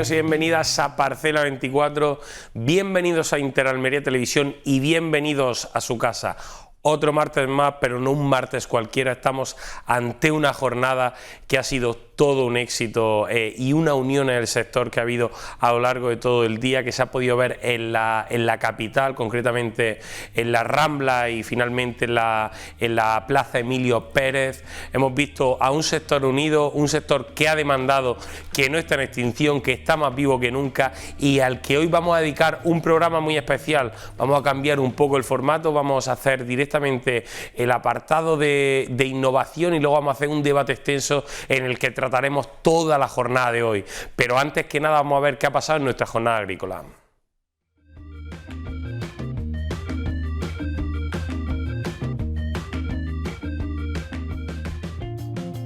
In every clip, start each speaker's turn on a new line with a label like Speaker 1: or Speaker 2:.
Speaker 1: bienvenidos y bienvenidas a Parcela 24, bienvenidos a Interalmería Televisión y bienvenidos a su casa. Otro martes más, pero no un martes cualquiera, estamos ante una jornada que ha sido todo un éxito y una unión en el sector que ha habido a lo largo de todo el día, que se ha podido ver en la capital, concretamente en la Rambla y finalmente en la Plaza Emilio Pérez. Hemos visto a un sector unido, un sector que ha demandado, que no está en extinción, que está más vivo que nunca y al que hoy vamos a dedicar un programa muy especial. Vamos a cambiar un poco el formato, vamos a hacer directamente el apartado de innovación y luego vamos a hacer un debate extenso en el que trataremos toda la jornada de hoy. Pero antes que nada vamos a ver qué ha pasado en nuestra jornada agrícola.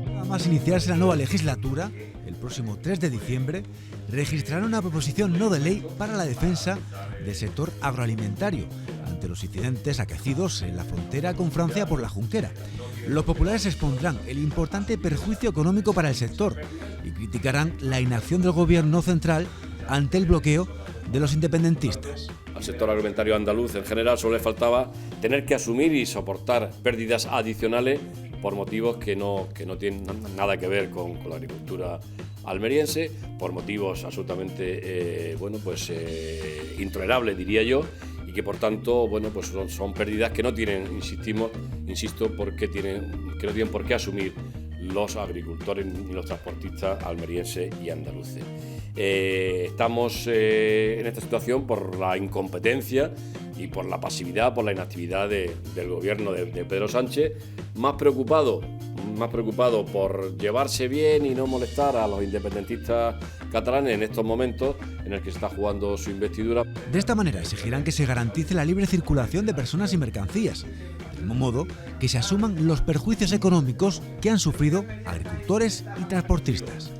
Speaker 2: Nada más iniciarse la nueva legislatura, el próximo 3 de diciembre, registrarán una proposición no de ley para la defensa del sector agroalimentario ante los incidentes acaecidos en la frontera con Francia por la Junquera. Los populares expondrán el importante perjuicio económico para el sector y criticarán la inacción del gobierno central ante el bloqueo de los independentistas.
Speaker 3: Al sector agroalimentario andaluz en general solo le faltaba tener que asumir y soportar pérdidas adicionales por motivos que no tienen nada que ver con la agricultura almeriense, por motivos absolutamente intolerables, diría yo, y que por tanto son pérdidas que no tienen, insisto, que no tienen por qué asumir los agricultores ni los transportistas almerienses y andaluces. Estamos en esta situación por la incompetencia y por la pasividad, por la inactividad del gobierno de Pedro Sánchez, más preocupado por llevarse bien y no molestar a los independentistas catalanes en estos momentos en el que se está jugando su investidura.
Speaker 2: De esta manera exigirán que se garantice la libre circulación de personas y mercancías, del mismo modo que se asuman los perjuicios económicos que han sufrido agricultores y transportistas.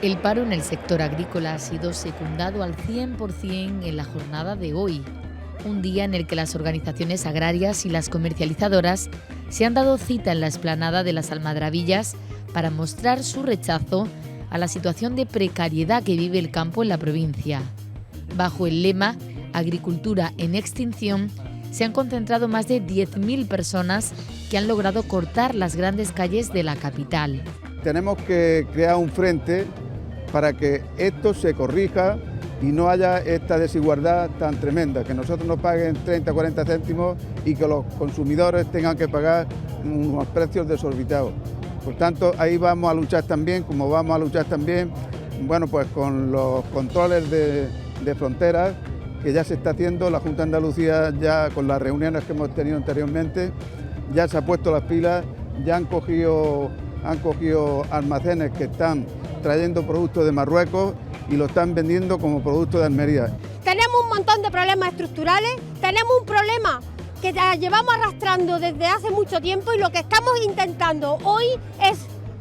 Speaker 4: El paro en el sector agrícola ha sido secundado al 100% en la jornada de hoy, un día en el que las organizaciones agrarias y las comercializadoras se han dado cita en la explanada de las Almadrabillas para mostrar su rechazo a la situación de precariedad que vive el campo en la provincia. Bajo el lema Agricultura en extinción, se han concentrado más de 10.000 personas que han logrado cortar las grandes calles de la capital.
Speaker 5: Tenemos que crear un frente para que esto se corrija y no haya esta desigualdad tan tremenda, que nosotros nos paguen 30 o 40 céntimos y que los consumidores tengan que pagar unos precios desorbitados. Por tanto, ahí vamos a luchar también, como vamos a luchar también, con los controles de fronteras, que ya se está haciendo. La Junta de Andalucía, ya con las reuniones que hemos tenido anteriormente, ya se ha puesto las pilas, ya han cogido almacenes que están trayendo productos de Marruecos y lo están vendiendo como producto de Almería.
Speaker 6: Tenemos un montón de problemas estructurales, tenemos un problema que llevamos arrastrando desde hace mucho tiempo y lo que estamos intentando hoy es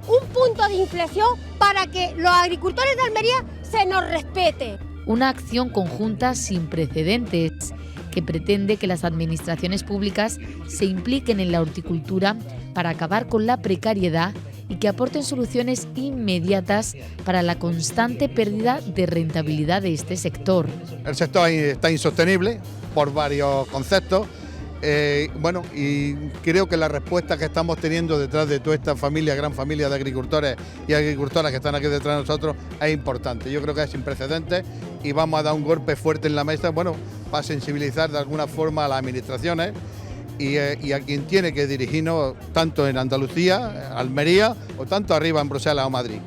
Speaker 6: un punto de inflexión para que los agricultores de Almería se nos respete.
Speaker 4: Una acción conjunta sin precedentes que pretende que las administraciones públicas se impliquen en la horticultura para acabar con la precariedad y que aporten soluciones inmediatas para la constante pérdida de rentabilidad de este sector.
Speaker 7: El sector está insostenible por varios conceptos. Y creo que la respuesta que estamos teniendo detrás de toda esta gran familia de agricultores y agricultoras que están aquí detrás de nosotros es importante. Yo creo que es sin precedentes y vamos a dar un golpe fuerte en la mesa, para sensibilizar de alguna forma a las administraciones y a quien tiene que dirigirnos, tanto en Andalucía, Almería o tanto arriba en Bruselas o Madrid.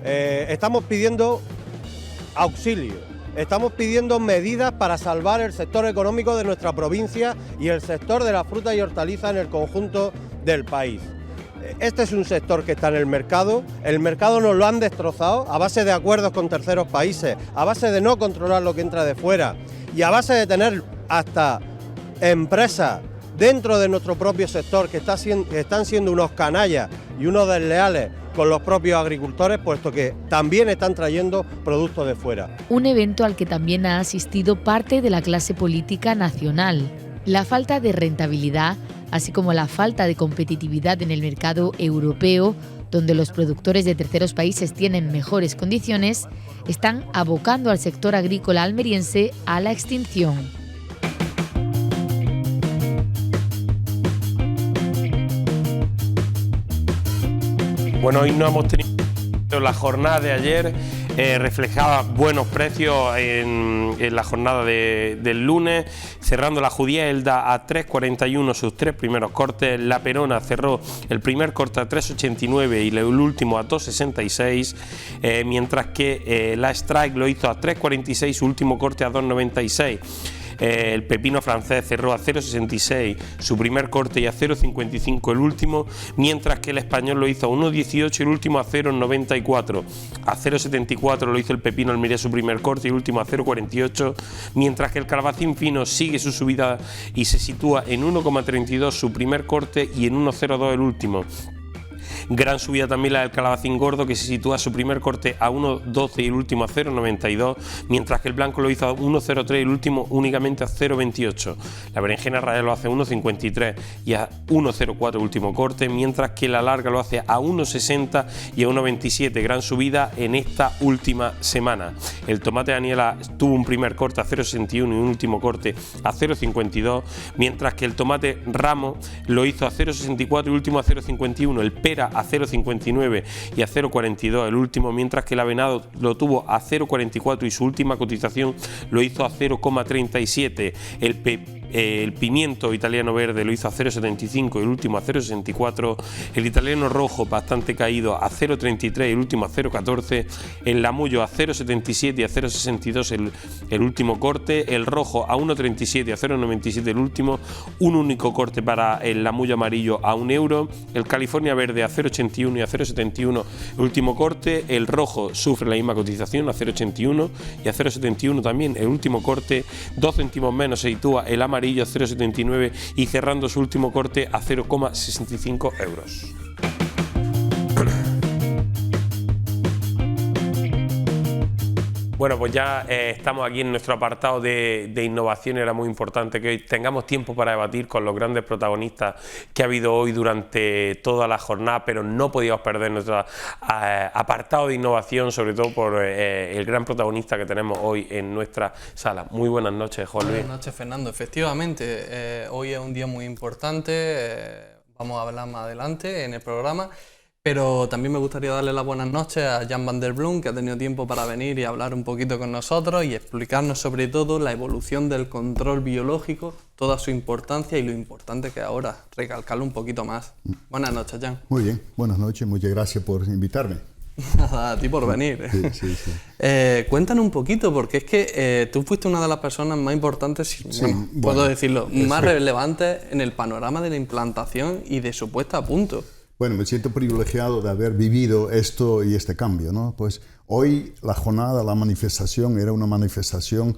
Speaker 8: Estamos pidiendo auxilio. Estamos pidiendo medidas para salvar el sector económico de nuestra provincia y el sector de la fruta y hortaliza en el conjunto del país. Este es un sector que está en el mercado nos lo han destrozado a base de acuerdos con terceros países, a base de no controlar lo que entra de fuera y a base de tener hasta empresas dentro de nuestro propio sector que están siendo unos canallas y unos desleales con los propios agricultores, puesto que también están trayendo productos de fuera.
Speaker 4: Un evento al que también ha asistido parte de la clase política nacional. La falta de rentabilidad así como la falta de competitividad en el mercado europeo, donde los productores de terceros países tienen mejores condiciones, están abocando al sector agrícola almeriense a la extinción.
Speaker 1: Bueno, hoy no hemos tenido la jornada de ayer. Reflejaba buenos precios en la jornada del lunes, cerrando la Judía Elda a 3,41 sus tres primeros cortes, la Perona cerró el primer corte a 3,89 y el último a 2,66, mientras que la Strike lo hizo a 3,46, su último corte a 2,96. El pepino francés cerró a 0,66 su primer corte y a 0,55 el último, mientras que el español lo hizo a 1,18 y el último a 0,94. A 0,74 lo hizo el pepino almeriense su primer corte y el último a 0,48, mientras que el calabacín fino sigue su subida y se sitúa en 1,32 su primer corte y en 1,02 el último. Gran subida también la del calabacín gordo, que se sitúa su primer corte a 1,12 y el último a 0,92, mientras que el blanco lo hizo a 1,03 y el último únicamente a 0,28. La berenjena raya lo hace a 1,53 y a 1,04 último corte, mientras que la larga lo hace a 1,60 y a 1,27. Gran subida en esta última semana. El tomate Daniela tuvo un primer corte a 0,61 y un último corte a 0,52, mientras que el tomate Ramo lo hizo a 0,64 y último a 0,51. El pera a 0,59 y a 0,42 el último, mientras que el avenado lo tuvo a 0,44 y su última cotización lo hizo a 0,37. El pimiento italiano verde lo hizo a 0,75 y el último a 0,64. El italiano rojo bastante caído a 0,33 y el último a 0,14. El lamullo a 0,77 y a 0,62 el último corte. El rojo a 1,37 y a 0,97 el último. Un único corte para el lamullo amarillo a €1. El California verde a 0,81 y a 0,71 el último corte. El rojo sufre la misma cotización a 0,81 y a 0,71 también el último corte. 2 céntimos menos se sitúa el amarillo a 0,79 y cerrando su último corte a 0,65 euros. Bueno, pues ya estamos aquí en nuestro apartado de innovación. Era muy importante que hoy tengamos tiempo para debatir con los grandes protagonistas que ha habido hoy durante toda la jornada, pero no podíamos perder nuestro apartado de innovación, sobre todo por el gran protagonista que tenemos hoy en nuestra sala. Muy buenas noches, Juan Luis.
Speaker 9: Buenas noches, Fernando. Efectivamente, hoy es un día muy importante, vamos a hablar más adelante en el programa. Pero también me gustaría darle las buenas noches a Jan van der Bloem, que ha tenido tiempo para venir y hablar un poquito con nosotros y explicarnos sobre todo la evolución del control biológico, toda su importancia y lo importante que ahora, recalcarlo un poquito más. Buenas noches, Jan.
Speaker 10: Muy bien, buenas noches, muchas gracias por invitarme.
Speaker 9: Nada, a ti por venir.
Speaker 10: Sí.
Speaker 9: Cuéntanos un poquito, porque es que tú fuiste una de las personas más importantes, puedo decirlo, más relevantes en el panorama de la implantación y de su puesta a punto.
Speaker 10: Bueno, me siento privilegiado de haber vivido esto y este cambio, ¿no? Pues hoy la jornada, la manifestación, era una manifestación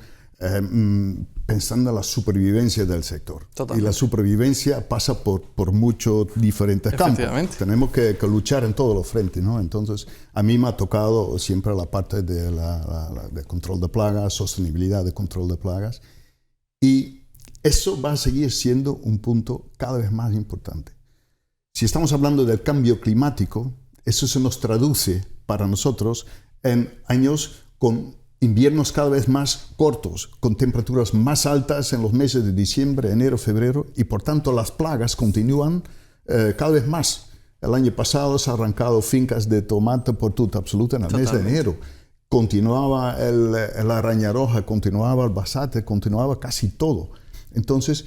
Speaker 10: pensando en la supervivencia del sector. Totalmente. Y la supervivencia pasa por muchos diferentes campos. Tenemos que luchar en todos los frentes, ¿no? Entonces, a mí me ha tocado siempre la parte de control de plagas, sostenibilidad de control de plagas. Y eso va a seguir siendo un punto cada vez más importante. Si estamos hablando del cambio climático, eso se nos traduce para nosotros en años con inviernos cada vez más cortos, con temperaturas más altas en los meses de diciembre, enero, febrero, y por tanto las plagas continúan cada vez más. El año pasado se han arrancado fincas de tomate por tuta absoluta en el mes de enero. Continuaba la araña roja, continuaba el basate, continuaba casi todo. Entonces,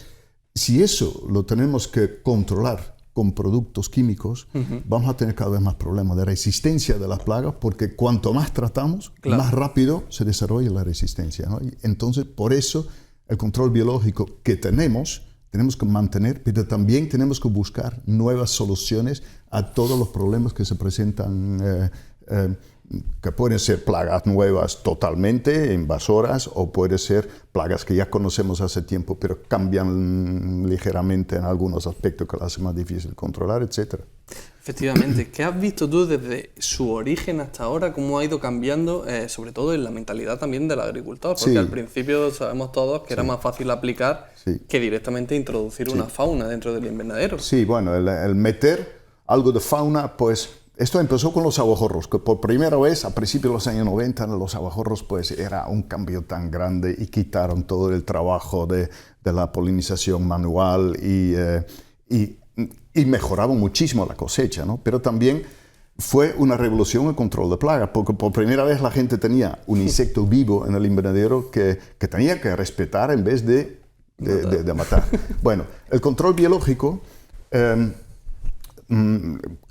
Speaker 10: si eso lo tenemos que controlar con productos químicos, vamos a tener cada vez más problemas de resistencia de las plagas, porque cuanto más tratamos, más rápido se desarrolla la resistencia, ¿no? Y entonces, por eso, el control biológico que tenemos que mantener, pero también tenemos que buscar nuevas soluciones a todos los problemas que se presentan, que pueden ser plagas nuevas totalmente, invasoras, o pueden ser plagas que ya conocemos hace tiempo, pero cambian ligeramente en algunos aspectos que lo hacen más difícil controlar, etc.
Speaker 9: Efectivamente. ¿Qué has visto tú desde su origen hasta ahora? ¿Cómo ha ido cambiando, sobre todo en la mentalidad también del agricultor? Porque al principio sabemos todos que era más fácil aplicar que directamente introducir una fauna dentro del invernadero.
Speaker 10: Sí, bueno, el meter algo de fauna, pues esto empezó con los abejorros, que por primera vez a principios de los años 90 los abejorros pues era un cambio tan grande y quitaron todo el trabajo de la polinización manual y mejoraban muchísimo la cosecha, ¿no? Pero también fue una revolución en el control de plagas, porque por primera vez la gente tenía un insecto vivo en el invernadero que tenía que respetar en vez de matar. Bueno, el control biológico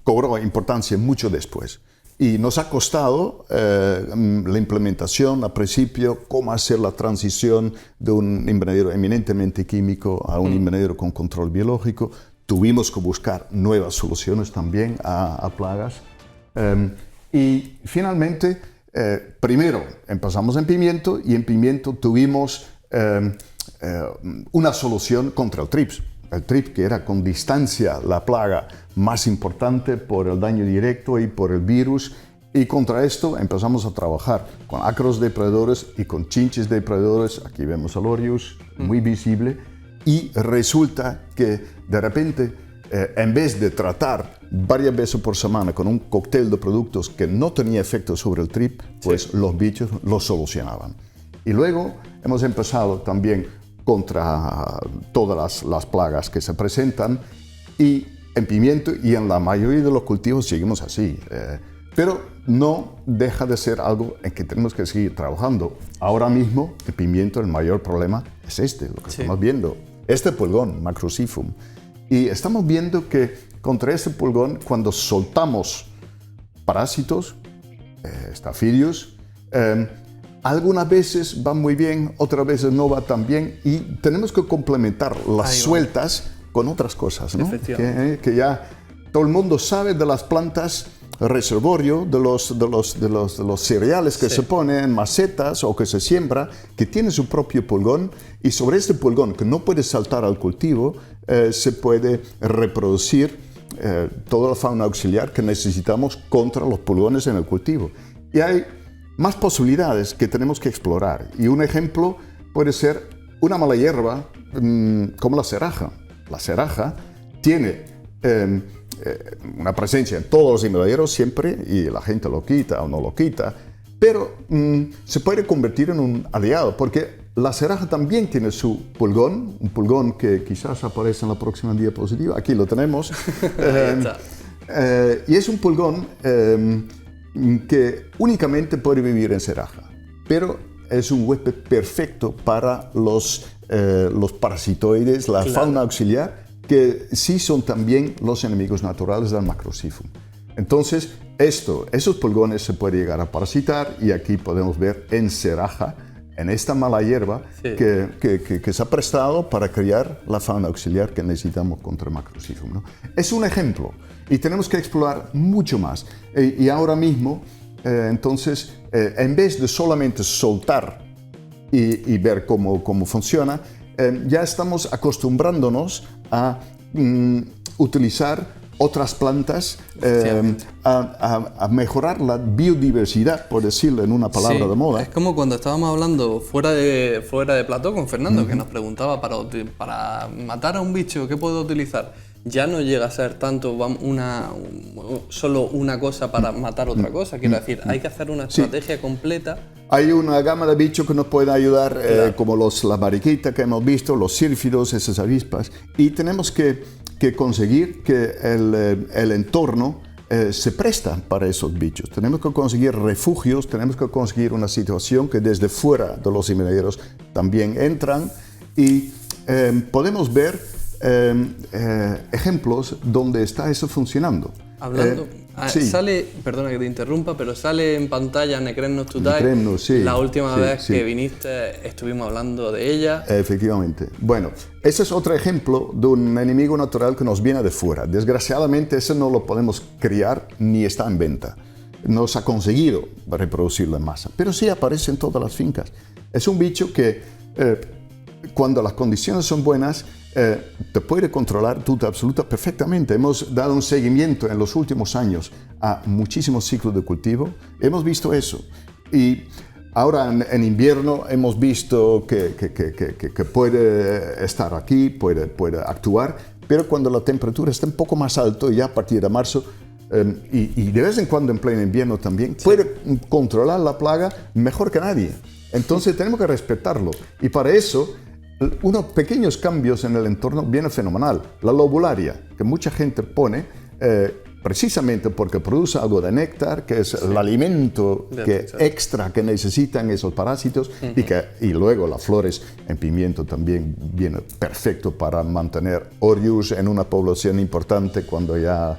Speaker 10: cobró importancia mucho después. Y nos ha costado la implementación al principio, cómo hacer la transición de un invernadero eminentemente químico a un invernadero con control biológico. Tuvimos que buscar nuevas soluciones también a plagas. Y finalmente, primero empezamos en pimiento y en pimiento tuvimos una solución contra el trips. El trips, que era con distancia la plaga más importante por el daño directo y por el virus. Y contra esto empezamos a trabajar con ácaros depredadores y con chinches depredadores. Aquí vemos el Orius, muy visible. Y resulta que de repente, en vez de tratar varias veces por semana con un cóctel de productos que no tenía efecto sobre el trip, pues los bichos lo solucionaban. Y luego hemos empezado también contra todas las plagas que se presentan, y en pimiento y en la mayoría de los cultivos seguimos así. Pero no deja de ser algo en que tenemos que seguir trabajando. Ahora mismo, el pimiento, el mayor problema es lo que estamos viendo. Este pulgón, Macrocifum. Y estamos viendo que contra este pulgón, cuando soltamos parásitos, estafidios, algunas veces va muy bien, otras veces no va tan bien, y tenemos que complementar las sueltas con otras cosas, ¿no? Que ya todo el mundo sabe de las plantas reservorio, de los cereales que se ponen en macetas o que se siembra, que tiene su propio pulgón, y sobre este pulgón, que no puede saltar al cultivo, se puede reproducir toda la fauna auxiliar que necesitamos contra los pulgones en el cultivo. Y hay más posibilidades que tenemos que explorar, y un ejemplo puede ser una mala hierba como la ceraja. La ceraja tiene una presencia en todos los invernaderos siempre, y la gente lo quita o no lo quita, pero se puede convertir en un aliado, porque la ceraja también tiene su pulgón, un pulgón que quizás aparece en la próxima diapositiva. Aquí lo tenemos. Y es un pulgón que únicamente puede vivir en ceraja, pero es un huésped perfecto para los parasitoides, la fauna auxiliar, que sí son también los enemigos naturales del Macrocifum. Entonces, esos pulgones se pueden llegar a parasitar, y aquí podemos ver en ceraja, en esta mala hierba, que se ha prestado para crear la fauna auxiliar que necesitamos contra el Macrocifum, ¿no? Es un ejemplo, y tenemos que explorar mucho más. Y ahora mismo, entonces, en vez de solamente soltar y ver cómo funciona, ya estamos acostumbrándonos a utilizar otras plantas, a mejorar la biodiversidad, por decirlo en una palabra de moda.
Speaker 9: Es como cuando estábamos hablando fuera de plató con Fernando, que nos preguntaba para matar a un bicho, ¿qué puedo utilizar? Ya no llega a ser tanto solo una cosa para matar otra cosa. Quiero decir, hay que hacer una estrategia completa.
Speaker 10: Hay una gama de bichos que nos pueden ayudar, como la mariquita que hemos visto, los sílfidos, esas avispas, y tenemos que conseguir que el entorno se presta para esos bichos. Tenemos que conseguir refugios, tenemos que conseguir una situación que desde fuera de los invernaderos también entran, y podemos ver ejemplos donde está eso funcionando.
Speaker 9: Hablando, sale, perdona que te interrumpa, pero sale en pantalla Necremnos tutai. La última vez que viniste estuvimos hablando de ella.
Speaker 10: Efectivamente. Bueno, ese es otro ejemplo de un enemigo natural que nos viene de fuera. Desgraciadamente ese no lo podemos criar ni está en venta. No se ha conseguido reproducirlo en masa, pero sí aparece en todas las fincas. Es un bicho que cuando las condiciones son buenas, te puede controlar Tuta Absoluta perfectamente. Hemos dado un seguimiento en los últimos años a muchísimos ciclos de cultivo. Hemos visto eso. Y ahora en invierno hemos visto que puede estar aquí, puede actuar, pero cuando la temperatura está un poco más alto, ya a partir de marzo, y de vez en cuando en pleno invierno también, puede controlar la plaga mejor que nadie. Entonces tenemos que respetarlo. Y para eso, unos pequeños cambios en el entorno viene fenomenal. La lobularia, que mucha gente pone, precisamente porque produce algo de néctar, que es el alimento extra que necesitan esos parásitos, y luego las flores en pimiento también viene perfecto para mantener Orius en una población importante cuando ya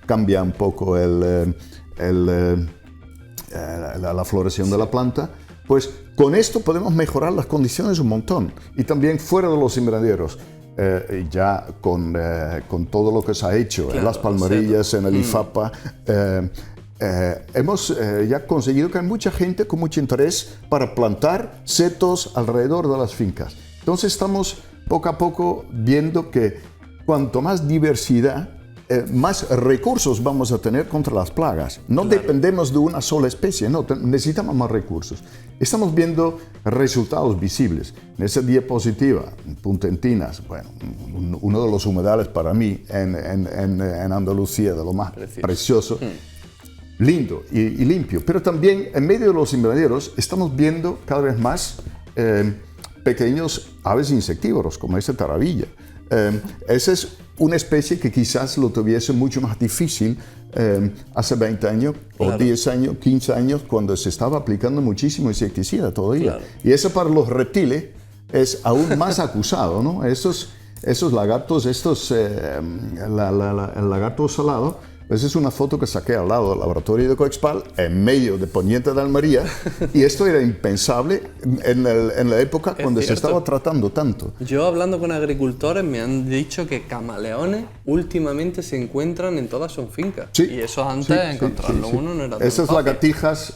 Speaker 10: cambia un poco la floración de la planta. Pues con esto podemos mejorar las condiciones un montón, y también fuera de los invernaderos. Ya con todo lo que se ha hecho en las palmerillas, en el IFAPA, hemos ya conseguido que hay mucha gente con mucho interés para plantar setos alrededor de las fincas. Entonces estamos poco a poco viendo que cuanto más diversidad, más recursos vamos a tener contra las plagas. No dependemos de una sola especie, no, necesitamos más recursos. Estamos viendo resultados visibles. En esa diapositiva, Punta Entinas, bueno, uno de los humedales para mí en Andalucía, de lo más precioso, lindo y limpio. Pero también en medio de los invernaderos estamos viendo cada vez más pequeños aves insectívoros, como esta taravilla. Esa es una especie que quizás lo tuviese mucho más difícil hace 20 años, o 10 años, 15 años, cuando se estaba aplicando muchísimo insecticida todavía. Y eso para los reptiles es aún más acusado, ¿no? Esos lagartos, el lagarto salado, esa es una foto que saqué al lado del laboratorio de Coexpal, en medio de Poniente de Almería, y esto era impensable en la época cuando se estaba tratando tanto.
Speaker 9: Yo hablando con agricultores me han dicho que camaleones últimamente se encuentran en todas sus fincas. Sí, y eso antes encontrarlo uno no era tan
Speaker 10: Esas
Speaker 9: fácil.
Speaker 10: lagartijas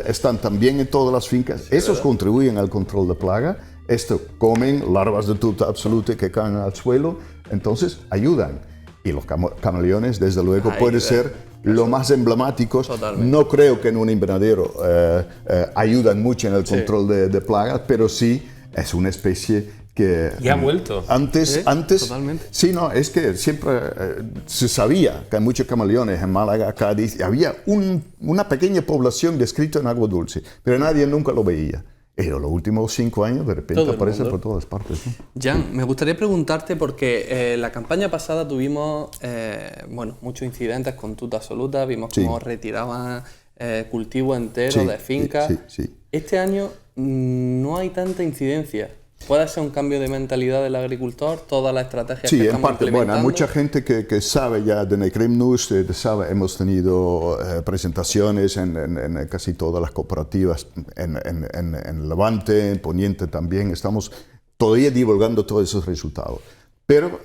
Speaker 10: están también en todas las fincas. Esos contribuyen al control de plaga. Esto comen larvas de Tuta Absoluta que caen al suelo, entonces ayudan. Y los camaleones, desde luego, pueden ser lo más emblemáticos. Totalmente. No creo que en un invernadero ayudan mucho en el control de plagas, pero sí es una especie que...
Speaker 1: Y ha vuelto.
Speaker 10: Antes
Speaker 9: totalmente.
Speaker 10: Sí, no, es que siempre se sabía que hay muchos camaleones en Málaga, Cádiz, y había una pequeña población descrita en agua dulce, pero nadie nunca lo veía. Pero los últimos 5 años de repente aparece por todas partes, ¿no?
Speaker 9: Jan, me gustaría preguntarte porque la campaña pasada tuvimos muchos incidentes con Tuta Absoluta, vimos cómo retiraban cultivos enteros de fincas. Este año no hay tanta incidencia. ¿Puede ser un cambio de mentalidad del agricultor? ¿Todas las estrategias que estamos implementando? Bueno,
Speaker 10: hay mucha gente que sabe ya de Necremnus, hemos tenido presentaciones en casi todas las cooperativas, en Levante, en Poniente también, estamos todavía divulgando todos esos resultados. Pero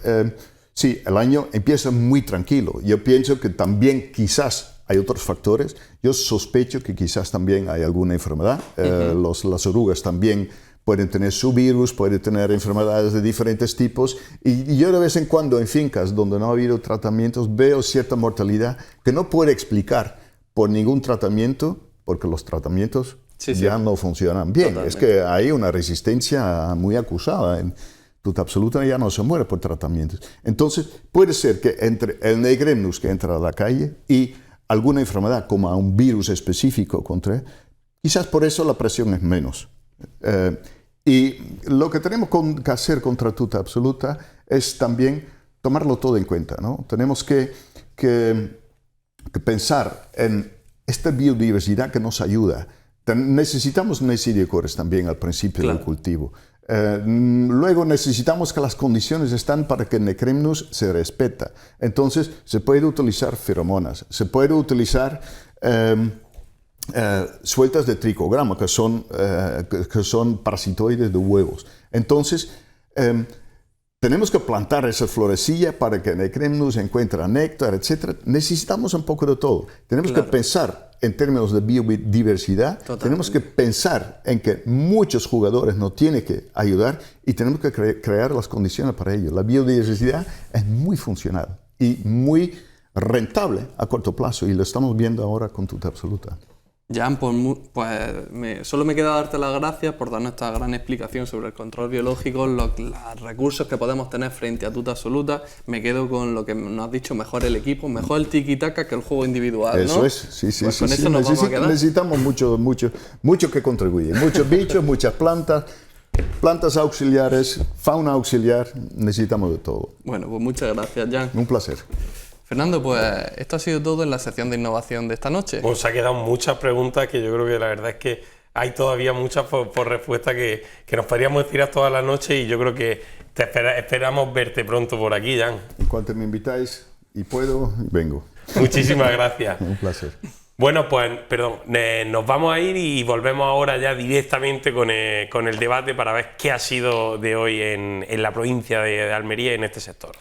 Speaker 10: sí, el año empieza muy tranquilo. Yo pienso que también quizás hay otros factores. Yo sospecho que quizás también hay alguna enfermedad. Las orugas también pueden tener su virus, pueden tener enfermedades de diferentes tipos, y yo de vez en cuando en fincas donde no ha habido tratamientos veo cierta mortalidad que no puede explicar por ningún tratamiento, porque los tratamientos ya no funcionan bien. Totalmente. Es que hay una resistencia muy acusada. En Tuta Absoluta ya no se muere por tratamientos. Entonces puede ser que entre el Necremnus que entra a la calle y alguna enfermedad como un virus específico contra, quizás por eso la presión es menos. Y lo que tenemos que hacer contra Tuta Absoluta es también tomarlo todo en cuenta, ¿no? Tenemos que pensar en esta biodiversidad que nos ayuda. Necesitamos nesidiocores también al principio del cultivo. Luego necesitamos que las condiciones están para que el Necremnus se respeta. Entonces se puede utilizar feromonas, se puede utilizar sueltas de tricograma, que son parasitoides de huevos. Entonces, tenemos que plantar esa florecilla para que el Necremnus encuentre néctar, etc. Necesitamos un poco de todo. Tenemos que pensar en términos de biodiversidad, tenemos que pensar en que muchos jugadores nos tienen que ayudar y tenemos que crear las condiciones para ello. La biodiversidad es muy funcional y muy rentable a corto plazo y lo estamos viendo ahora con tuta absoluta.
Speaker 9: Jan, solo me queda darte las gracias por darnos esta gran explicación sobre el control biológico, los recursos que podemos tener frente a tuta absoluta. Me quedo con lo que nos has dicho, mejor el equipo, mejor el tiki-taka que el juego individual, ¿no?
Speaker 10: Eso es, sí.
Speaker 9: Pues con eso nos vamos a quedar.
Speaker 10: Necesitamos mucho que contribuye, muchos bichos, muchas plantas auxiliares, fauna auxiliar, necesitamos de todo.
Speaker 9: Bueno, pues muchas gracias, Jan.
Speaker 10: Un placer.
Speaker 9: Fernando, pues esto ha sido todo en la sección de innovación de esta noche.
Speaker 1: Pues ha quedado muchas preguntas que yo creo que la verdad es que hay todavía muchas por respuesta que nos podríamos tirar toda la noche y yo creo que esperamos verte pronto por aquí, Jan.
Speaker 10: En cuanto me invitáis y puedo, vengo.
Speaker 1: Muchísimas gracias.
Speaker 10: Un placer.
Speaker 1: Bueno, pues, nos vamos a ir y volvemos ahora ya directamente con el debate para ver qué ha sido de hoy en la provincia de Almería y en este sector.